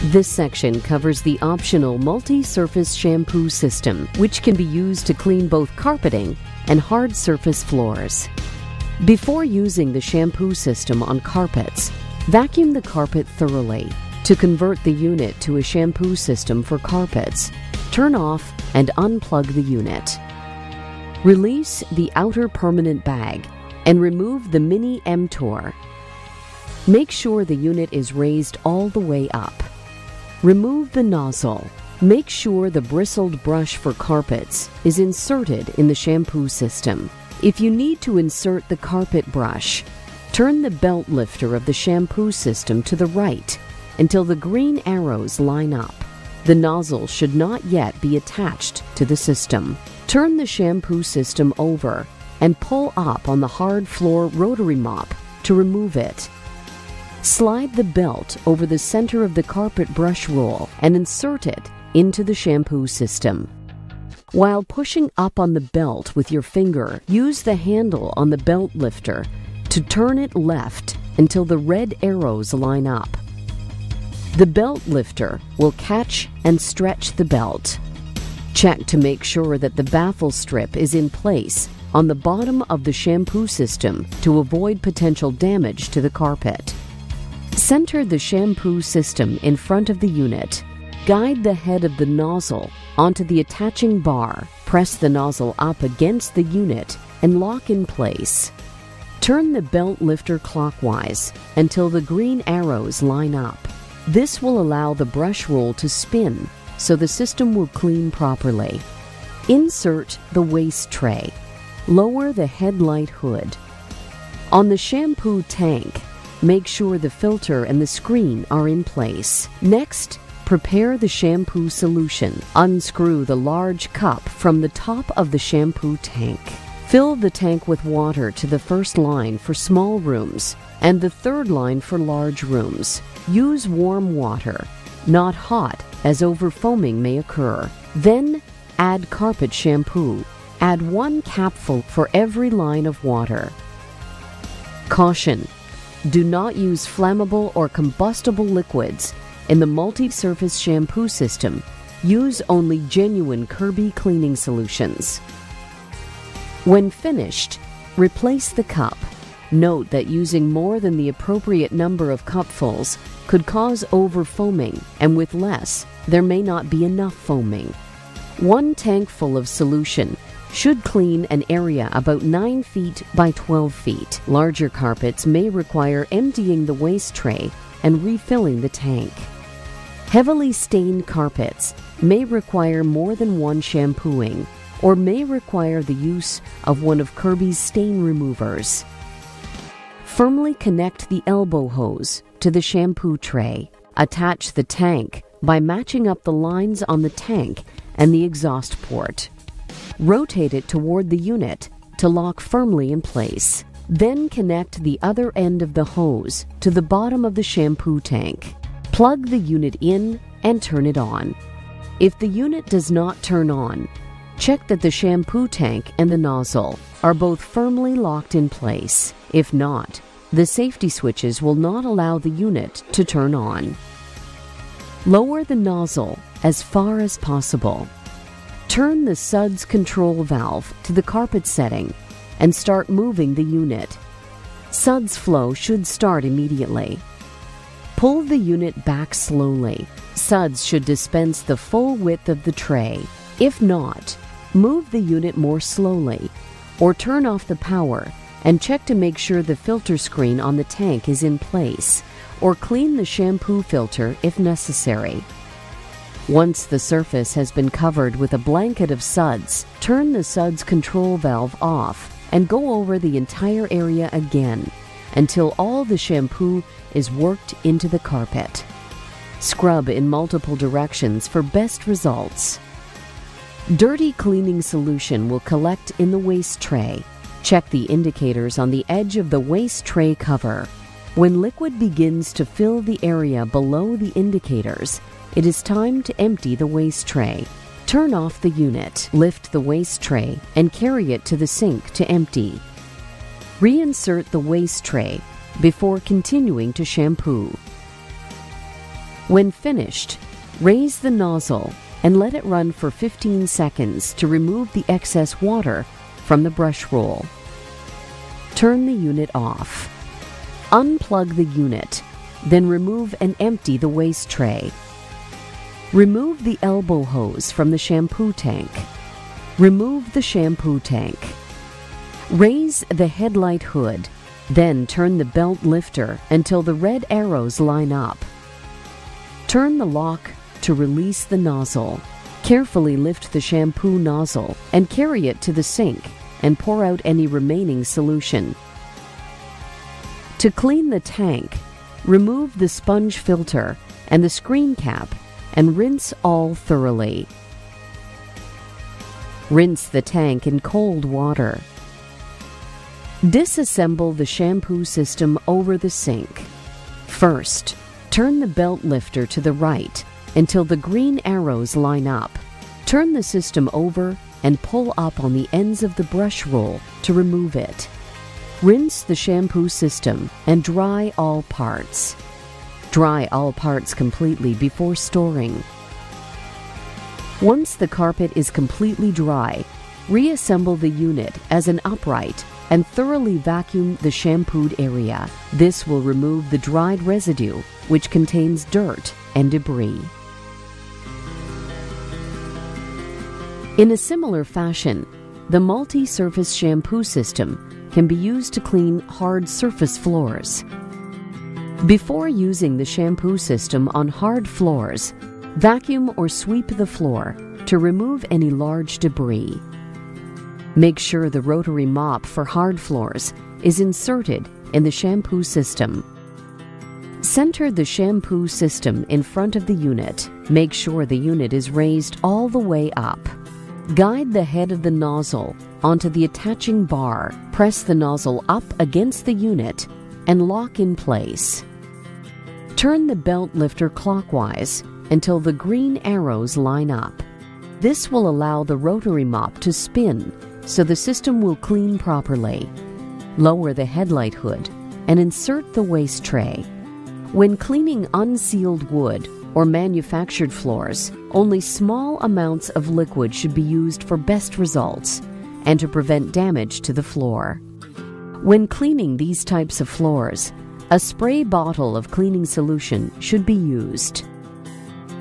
This section covers the optional multi-surface shampoo system, which can be used to clean both carpeting and hard surface floors. Before using the shampoo system on carpets, vacuum the carpet thoroughly. To convert the unit to a shampoo system for carpets, turn off and unplug the unit. Release the outer permanent bag and remove the mini M-Tour. Make sure the unit is raised all the way up. Remove the nozzle. Make sure the bristled brush for carpets is inserted in the shampoo system. If you need to insert the carpet brush, turn the belt lifter of the shampoo system to the right until the green arrows line up. The nozzle should not yet be attached to the system. Turn the shampoo system over and pull up on the hard floor rotary mop to remove it. Slide the belt over the center of the carpet brush roll and insert it into the shampoo system. While pushing up on the belt with your finger, use the handle on the belt lifter to turn it left until the red arrows line up. The belt lifter will catch and stretch the belt. Check to make sure that the baffle strip is in place on the bottom of the shampoo system to avoid potential damage to the carpet. Center the shampoo system in front of the unit. Guide the head of the nozzle onto the attaching bar. Press the nozzle up against the unit and lock in place. Turn the belt lifter clockwise until the green arrows line up. This will allow the brush roll to spin so the system will clean properly. Insert the waste tray. Lower the headlight hood. On the shampoo tank, make sure the filter and the screen are in place. Next, prepare the shampoo solution. Unscrew the large cup from the top of the shampoo tank. Fill the tank with water to the first line for small rooms and the third line for large rooms. Use warm water, not hot, as overfoaming may occur. Then add carpet shampoo. Add 1 capful for every line of water. Caution: do not use flammable or combustible liquids in the multi-surface shampoo system. Use only genuine Kirby cleaning solutions. When finished, replace the cup. Note that using more than the appropriate number of cupfuls could cause overfoaming, and with less, there may not be enough foaming. 1 tank full of solution should clean an area about 9 feet by 12 feet. Larger carpets may require emptying the waste tray and refilling the tank. Heavily stained carpets may require more than 1 shampooing or may require the use of one of Kirby's stain removers. Firmly connect the elbow hose to the shampoo tray. Attach the tank by matching up the lines on the tank and the exhaust port. Rotate it toward the unit to lock firmly in place. Then connect the other end of the hose to the bottom of the shampoo tank. Plug the unit in and turn it on. If the unit does not turn on, check that the shampoo tank and the nozzle are both firmly locked in place. If not, the safety switches will not allow the unit to turn on. Lower the nozzle as far as possible. Turn the suds control valve to the carpet setting and start moving the unit. Suds flow should start immediately. Pull the unit back slowly. Suds should dispense the full width of the tray. If not, move the unit more slowly or turn off the power and check to make sure the filter screen on the tank is in place, or clean the shampoo filter if necessary. Once the surface has been covered with a blanket of suds, turn the suds control valve off and go over the entire area again until all the shampoo is worked into the carpet. Scrub in multiple directions for best results. Dirty cleaning solution will collect in the waste tray. Check the indicators on the edge of the waste tray cover. When liquid begins to fill the area below the indicators, it is time to empty the waste tray. Turn off the unit, lift the waste tray, and carry it to the sink to empty. Reinsert the waste tray before continuing to shampoo. When finished, raise the nozzle and let it run for 15 seconds to remove the excess water from the brush roll. Turn the unit off. Unplug the unit, then remove and empty the waste tray. Remove the elbow hose from the shampoo tank. Remove the shampoo tank. Raise the headlight hood, then turn the belt lifter until the red arrows line up. Turn the lock to release the nozzle. Carefully lift the shampoo nozzle and carry it to the sink and pour out any remaining solution. To clean the tank, remove the sponge filter and the screen cap and rinse all thoroughly. Rinse the tank in cold water. Disassemble the shampoo system over the sink. First, turn the belt lifter to the right until the green arrows line up. Turn the system over and pull up on the ends of the brush roll to remove it. Rinse the shampoo system and dry all parts. Dry all parts completely before storing. Once the carpet is completely dry, reassemble the unit as an upright and thoroughly vacuum the shampooed area. This will remove the dried residue, which contains dirt and debris. In a similar fashion, the multi-surface shampoo system can be used to clean hard surface floors. Before using the shampoo system on hard floors, vacuum or sweep the floor to remove any large debris. Make sure the rotary mop for hard floors is inserted in the shampoo system. Center the shampoo system in front of the unit. Make sure the unit is raised all the way up. Guide the head of the nozzle onto the attaching bar. Press the nozzle up against the unit and lock in place. Turn the belt lifter clockwise until the green arrows line up. This will allow the rotary mop to spin so the system will clean properly. Lower the headlight hood and insert the waste tray. When cleaning unsealed wood or manufactured floors, only small amounts of liquid should be used for best results and to prevent damage to the floor. When cleaning these types of floors, a spray bottle of cleaning solution should be used.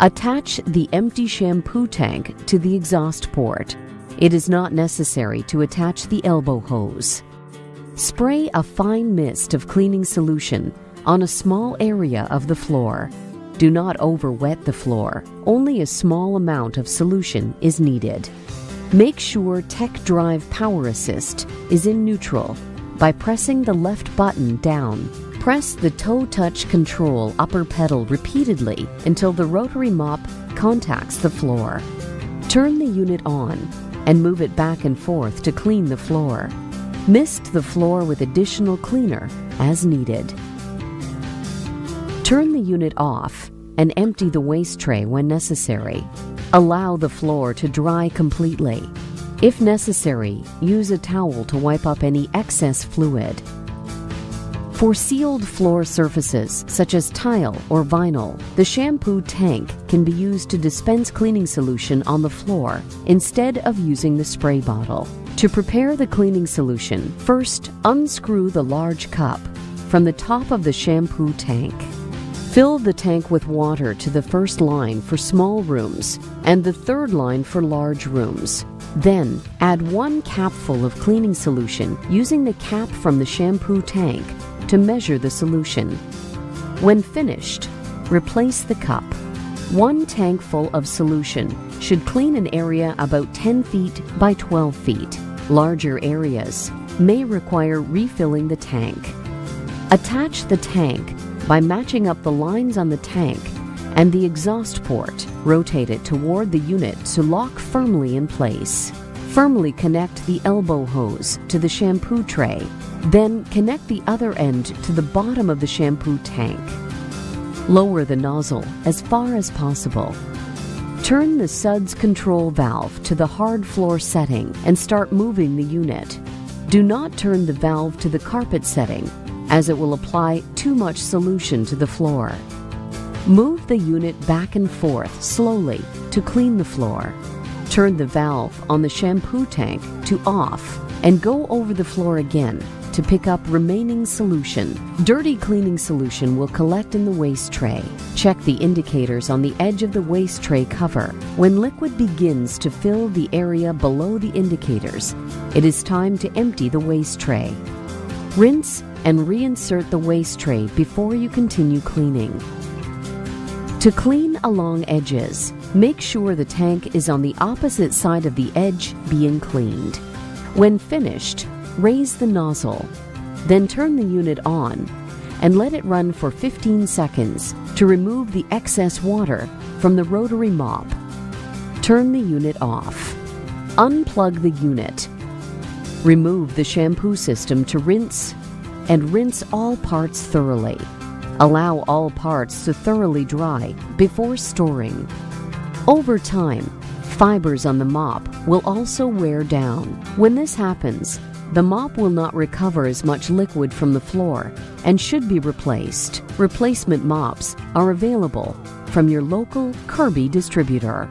Attach the empty shampoo tank to the exhaust port. It is not necessary to attach the elbow hose. Spray a fine mist of cleaning solution on a small area of the floor. Do not over-wet the floor. Only a small amount of solution is needed. Make sure Tech Drive Power Assist is in neutral by pressing the left button down. Press the toe touch control upper pedal repeatedly until the rotary mop contacts the floor. Turn the unit on and move it back and forth to clean the floor. Mist the floor with additional cleaner as needed. Turn the unit off and empty the waste tray when necessary. Allow the floor to dry completely. If necessary, use a towel to wipe up any excess fluid. For sealed floor surfaces, such as tile or vinyl, the shampoo tank can be used to dispense cleaning solution on the floor instead of using the spray bottle. To prepare the cleaning solution, first unscrew the large cup from the top of the shampoo tank. Fill the tank with water to the first line for small rooms and the third line for large rooms. Then, add 1 capful of cleaning solution using the cap from the shampoo tank to measure the solution. When finished, replace the cup. 1 tank full of solution should clean an area about 10 feet by 12 feet. Larger areas may require refilling the tank. Attach the tank by matching up the lines on the tank and the exhaust port. Rotate it toward the unit to lock firmly in place. Firmly connect the elbow hose to the shampoo tray. Then connect the other end to the bottom of the shampoo tank. Lower the nozzle as far as possible. Turn the suds control valve to the hard floor setting and start moving the unit. Do not turn the valve to the carpet setting, as it will apply too much solution to the floor. Move the unit back and forth slowly to clean the floor. Turn the valve on the shampoo tank to off and go over the floor again to pick up remaining solution. Dirty cleaning solution will collect in the waste tray. Check the indicators on the edge of the waste tray cover. When liquid begins to fill the area below the indicators, it is time to empty the waste tray. Rinse and reinsert the waste tray before you continue cleaning. To clean along edges, make sure the tank is on the opposite side of the edge being cleaned. When finished, raise the nozzle. Then turn the unit on and let it run for 15 seconds to remove the excess water from the rotary mop. Turn the unit off. Unplug the unit. Remove the shampoo system to rinse and rinse all parts thoroughly. Allow all parts to thoroughly dry before storing. Over time, fibers on the mop will also wear down. When this happens, the mop will not recover as much liquid from the floor and should be replaced. Replacement mops are available from your local Kirby distributor.